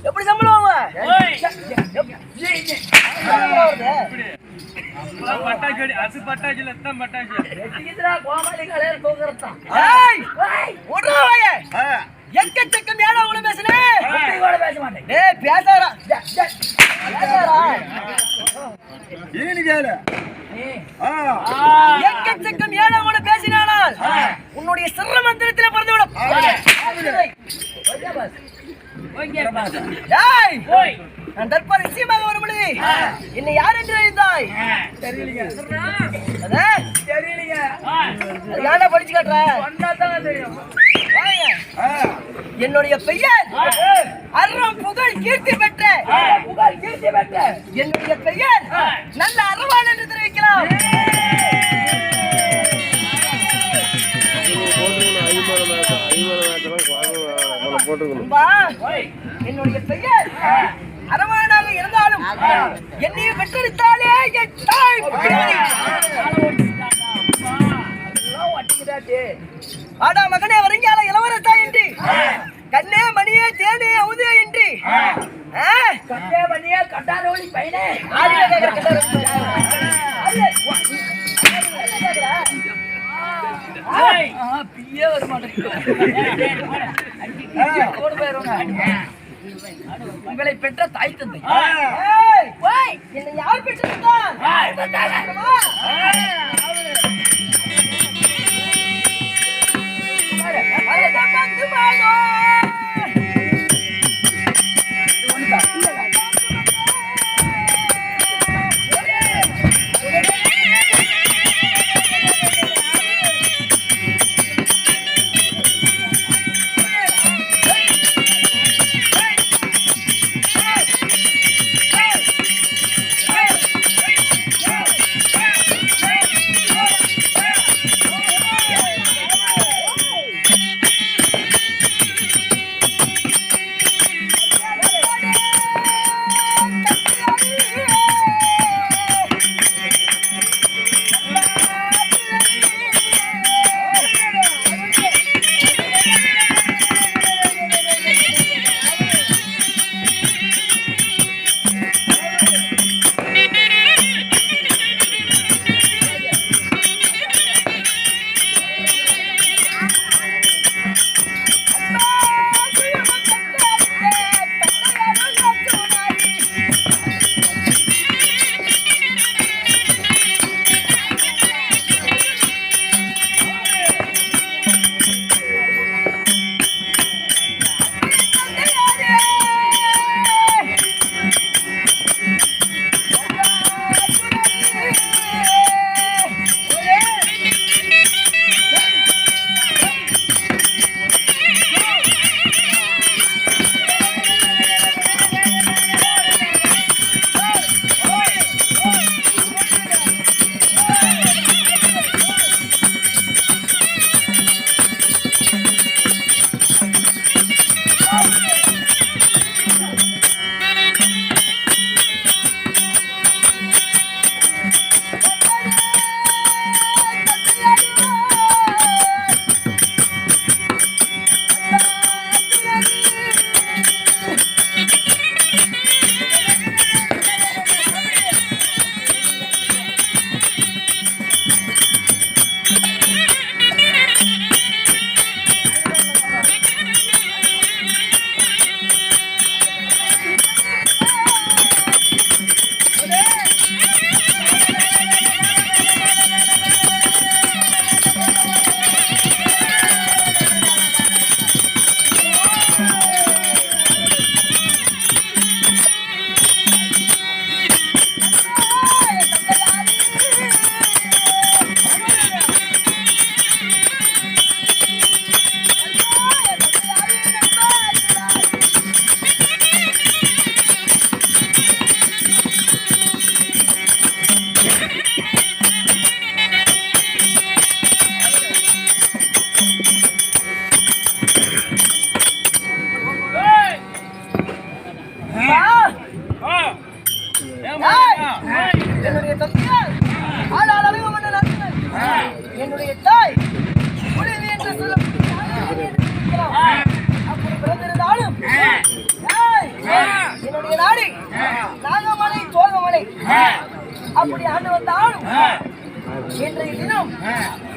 எப்படி சம்பளம் வாங்குவ? எக்கச்சக்கம் ஏடா கூட பேசுனேன். பேச மாட்டேன். பேசாரா எக்கச்சக்கம் ஏடா கூட பேசினால் உன்னுடைய சிற மந்திரத்தில் பிறந்துவிடும். நான் தற்போது நிச்சயமாக வர முடியும். என்னை யார் என்று அறிந்தாய்? யாரா படிச்சு காட்டுற? என்னுடைய பெயர் அறம் புகழ் கீர்த்தி பெற்ற என்னுடைய பெயர் நல்ல அறவான் என்று தெரிவிக்கலாம். என்னுடைய பெயர் அரவானாக இருந்தாலும் என்னையும் பெற்றெடுத்தாலே என் தாய். ஆடா மகனே வருங்கால இளவரசா என்று கண்ணே மணியே தேனே அமுதே என்று கண்ணே மணியே கட்டாரோலி பையனே பியே வர மாட்டேன். உங்களை பெற்ற தாய் தந்தை என்னை யார் பெற்றிருந்தான்?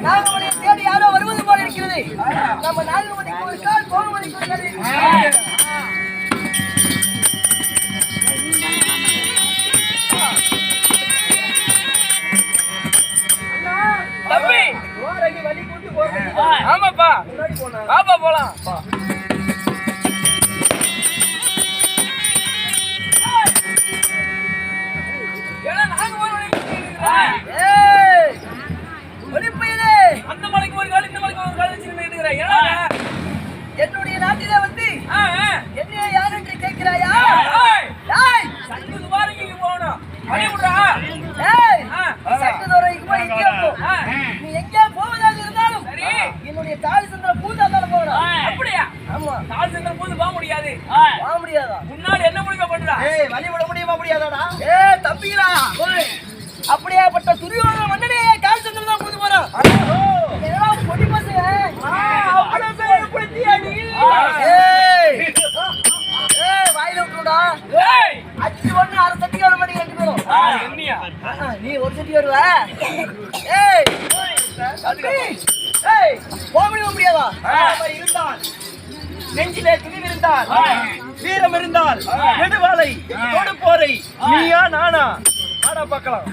நாகமணியை தேடி யாரோ வருவது போல இருக்கிறது. நம்ம நாகமணிக்கு ஒரு கால் கோகமணிக்கு ஒரு கால். தம்பி வலி கூட்டி போறேன். ஆமாப்பா பாப்பா போலாம். என்னுடைய நாட்டிலே வந்து என்ன யார் என்று கேட்கிறாயா? நீ எங்கே போவதாக இருந்தாலும் என்னுடைய தாலி சந்திர பூஜா தானே போகணும். அப்படியா? ஆமா. தாலி சந்திர பூஜை போக முடியாது. போக முடியாதா? முன்னாடி என்ன முடிவு பண்றா? வழி விட முடியுமா? முடியாதாடா? தம்பிகளா, அப்படியாப்பட்ட துரியோதன மன்னனே தாலி சந்திர தான் பூஜை போறான். பொடி பசங்க வாயில விட்டுடா. அச்சு ஒண்ணு அரை சட்டி வர மாட்டேங்க ரெண்டு பேரும். நீ ஒரு சட்டி வருவ? போக முடியாதா? இருந்தால் நெஞ்சிலே துணிவு இருந்தால், வீரம் இருந்தால், நெடுவாளை தொடுப்போரை நீயா நானா ஆனா பார்க்கலாம்.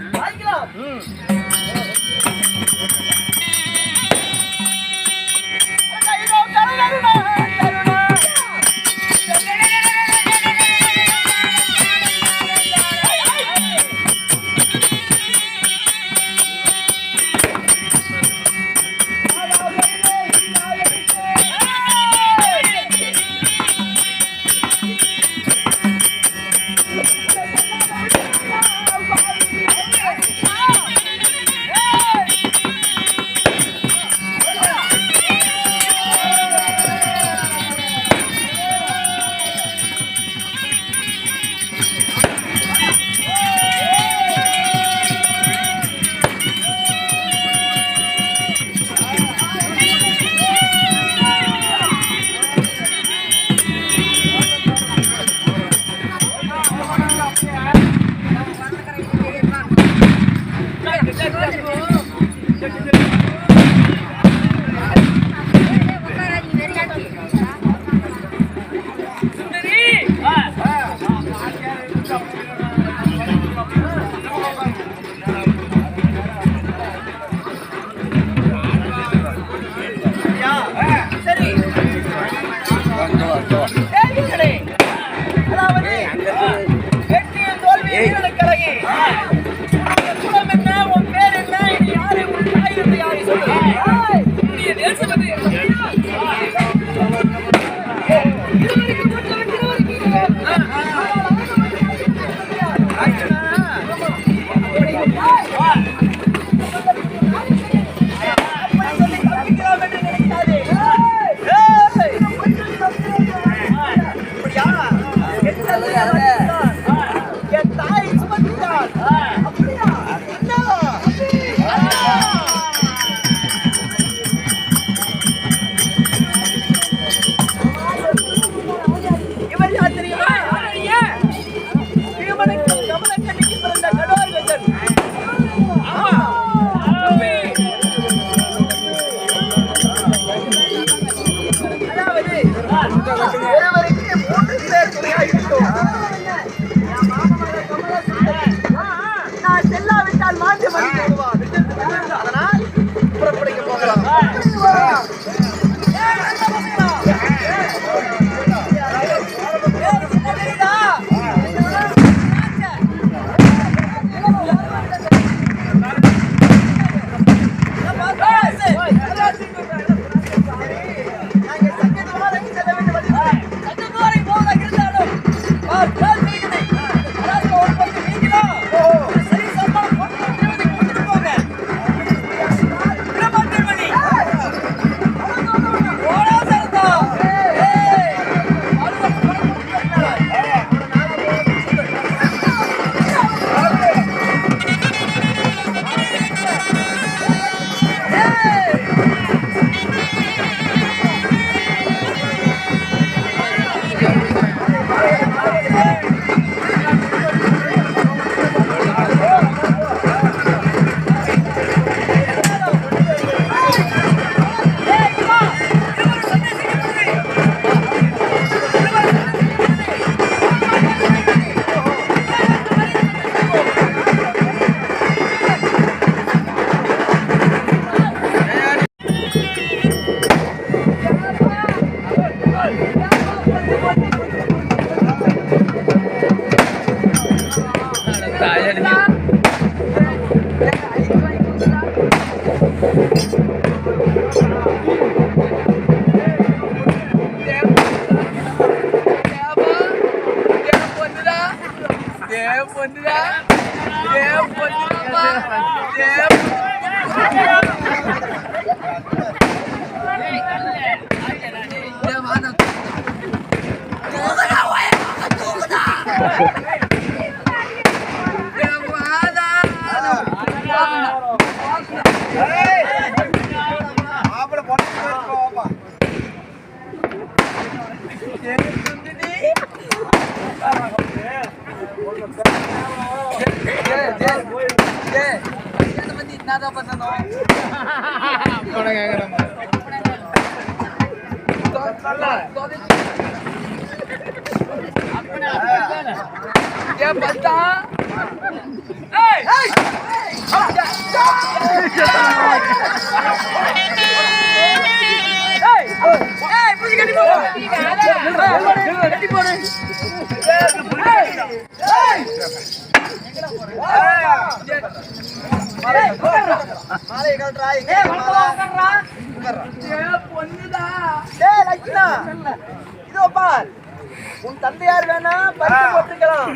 பொண்ணுடா ஏ பொண்ணுப்பா ஏ என்னதான் பண்ணணும் பத்தா இதோ பார், உன் தந்தையார் வேணா பரிசு போட்டுக்கலாம்.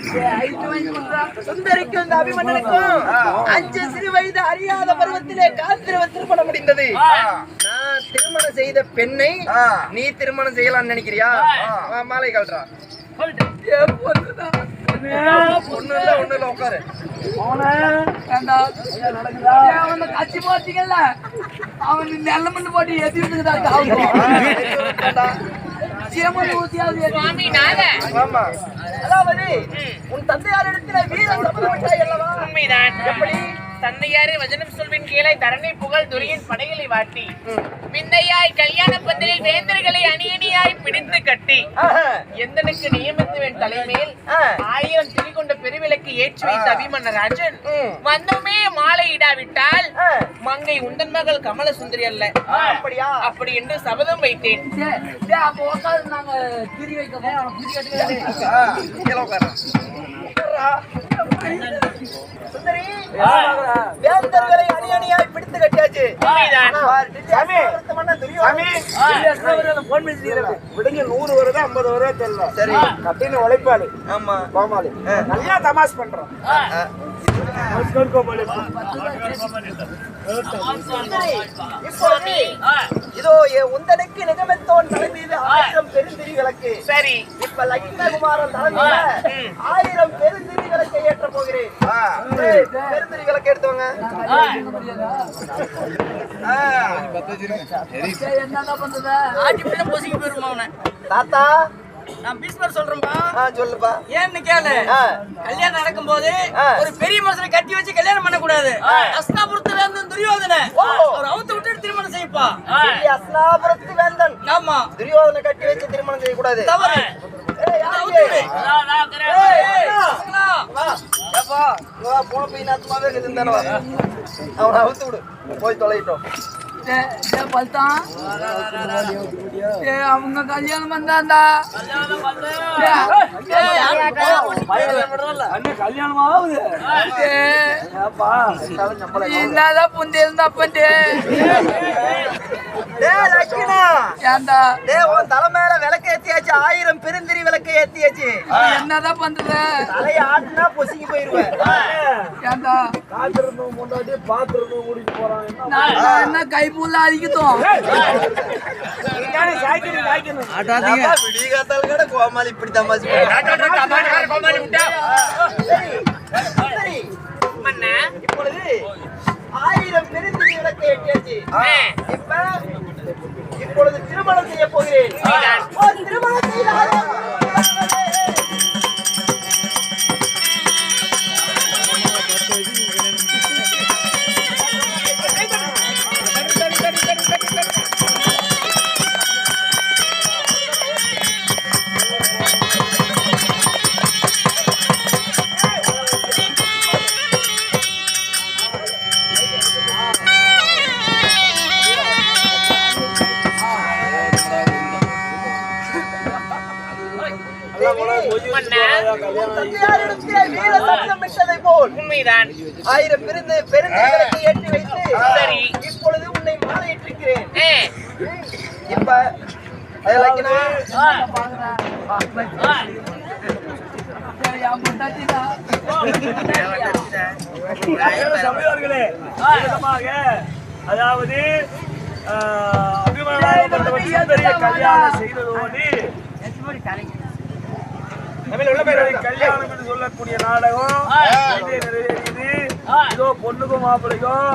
சுந்தரிக்கும் இந்த அபிமன்னனுக்கும் 5 சிறு வயது அறியாத பருவத்திலே காத்திரவ திருமணம் முடிந்தது. நான் திருமணம் செய்த பெண்ணை நீ திருமணம் செய்யலாம்னு நினைக்கிறியா? மாலை கழட்டா. ஒண்ணு இல்ல உட்காரு. கட்சி போட்டீங்கல்ல அவன் நல்ல மண்ணு போட்டு எதிர்த்துதான் அதாவது உன் தந்தையார் இடத்துல வீர சபதம் விட்டாய் அல்லவா? எப்படி தந்தையாரே வசனம் சொல்வின் கீழே தரணி புகழ் துரியின் படைகளை வாட்டி விந்தையாய் கல்யாண பந்தலில் வேந்தர்களை அணியணியாய் பிடித்து கட்டி எந்தனுக்கு நியமித்துவேன் தலைமையில் 1000 திரி கொண்ட பெருவிளக்கு ஏற்றி வைத்த அபிமன்னராஜன் வந்தமே மாலை இடாவிட்டால் மங்கை உந்தன் மகள் கமல சுந்தரி அல்ல. அப்படியா? அப்படி என்று சபதம் வைத்தேன். நாங்க திரி வைக்க சுந்தரி, வேந்தர்களை அணி அணியாய் பிடித்து கட்டியாச்சு. விடுங்க 100 வருதா 50 வருதா தெரியல. சரி, கட்டின உழைப்பாளி. ஆமா, கோமாளி. நல்லா தமாஷ் பண்றோம். இப்பொழுது இதோ உந்தனுக்கு நிஜமெத்தோன் தலைமீது 1000 பெருந்திரி விளக்கு. சரி, இப்ப லக்ஷ்மகுமாரன் தலைமையில 1000 பெருந்திரி விளக்கை ஏற்ற போகிறேன். பெருந்திரி விளக்கு எடுத்துவாங்க. என்னடா பண்றது ஆட்டி பிள்ளை பொசிக்கு போயிருமா அவனை? தாத்தா, நான் பீஸ்வர் சொல்றேன்பா. சொல்லுப்பா. ஏன்னு கேளு. கல்யாணம் நடக்கும் போது ஒரு பெரிய மனுஷனை கட்டி வச்சு கல்யாணம் பண்ண கூடாது. அஸ்தாபுரத்து வேந்தன் துரியோதனை அவர் அவுத்து விட்டு திருமணம் செய்யப்பா. அஸ்தாபுரத்து வேந்தன் ஆமா, துரியோதனை கட்டி வச்சு திருமணம் செய்யக்கூடாது. தவறு. அவுத்து விடு. அவனை அவுத்து விடு, போய் தொலைட்டோம். பல்தான் அவங்க கல்யாணம் பண்ணாண்டா என்னதான் புந்தி இருந்தா பண்டு ஏண்டா உன் தலை மேல விளக்கு ஏத்தியாச்சு, 1000 பெருந்திரி விளக்கு ஏத்தியாச்சு. என்னதான் பண்றது தலையை ஆட்டினா பொசுங்கி போயிருவேன். ஏண்டா என்ன கை புள்ள அடிக்கட்டும் விடிகாத்தால கூட கோமாளி இப்படி தமாசி. இப்பொழுது 1000 பெருந்திரி விளக்கை ஏற்றியாச்சு. இப்பொழுது திருமணம் செய்ய போகிறேன். திருமணம் செய்ய உண்மைதான். 1000 பெருந்திரிகளை ஏற்றி வைத்து சரி, இப்பொழுது உன்னை மாலையிட்டிருக்கிறேன். இப்ப சபையோர்களே, விதமாக, அதாவது அபிமானப்பட்டவர் சுந்தரிய கல்யாணம் செய்ததோடு கல்யாணம் என்று சொல்லக்கூடிய நாடகம் நிறைவேறியது. இதோ பொண்ணுக்கும் மாப்பிள்ளைக்கும்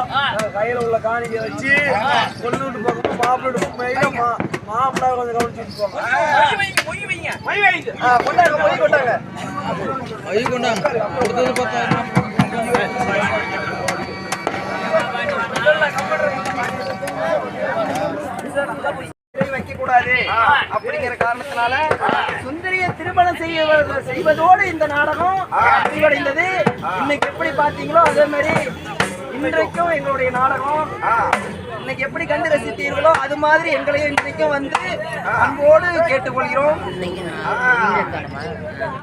கையில உள்ள காணிக்கை வச்சு பொண்ணு வீட்டு பக்கமும் மாப்பிள்ளை உண்மையில மாப்பிள்ளை கொஞ்சம் கவனிச்சுட்டு போங்க. வைக்க கூடாது அப்படிங்கிற காரணத்தினால சுந்தரிய திருமணம் செய்வதோடு இந்த நாடகம் முடிவடைந்தது. இன்னைக்கு எப்படி பாத்தீங்களோ அதே மாதிரி இன்றைக்கும் எங்களுடைய நாடகம் இன்னைக்கு எப்படி கண்டு ரசித்தீர்களோ அது மாதிரி எங்களையும் இன்றைக்கும் வந்து அன்போடு கேட்டுக்கொள்கிறோம்.